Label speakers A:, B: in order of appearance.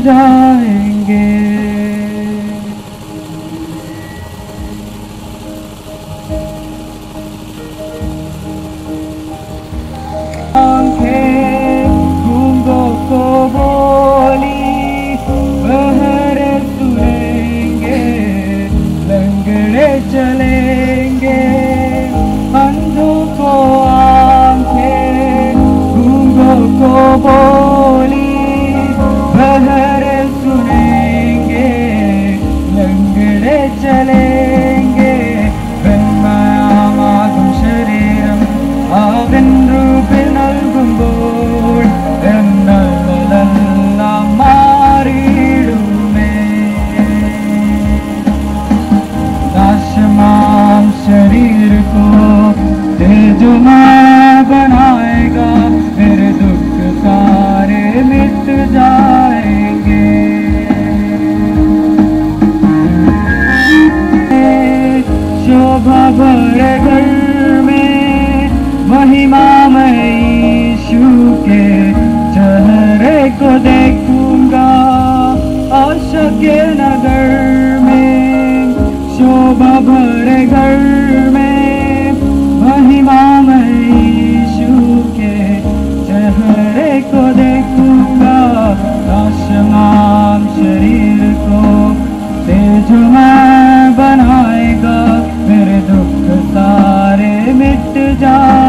A: जाएंगे। आंखें गूंगों को बोली बहर सुनेंगे, लंगड़े चलेंगे अंधों को। आंखें गूंगों को बोली बहर सुनेंगे, लंगड़े चलेंगे। വെണ്മയാമാകും ശരീരം അവൻ രൂപിൽ നൽകുമ്പോൾ എന്നതെല്ലാം മാറിയിടുമേ। नाशमाम शरीर को तेजोमय बनाएगा, मेरे दुख सारे मिट जाएंगे। शोभा भरे घर में महिमामय यीशु के चेहरे को देखूंगा। आशा के नगर में शोभा भरे घर में महिमामय यीशु के चेहरे को देखूंगा। नाशमाम शरीर को तेजोमय बनाएगा, मेरे दुख सारे मिट जाए।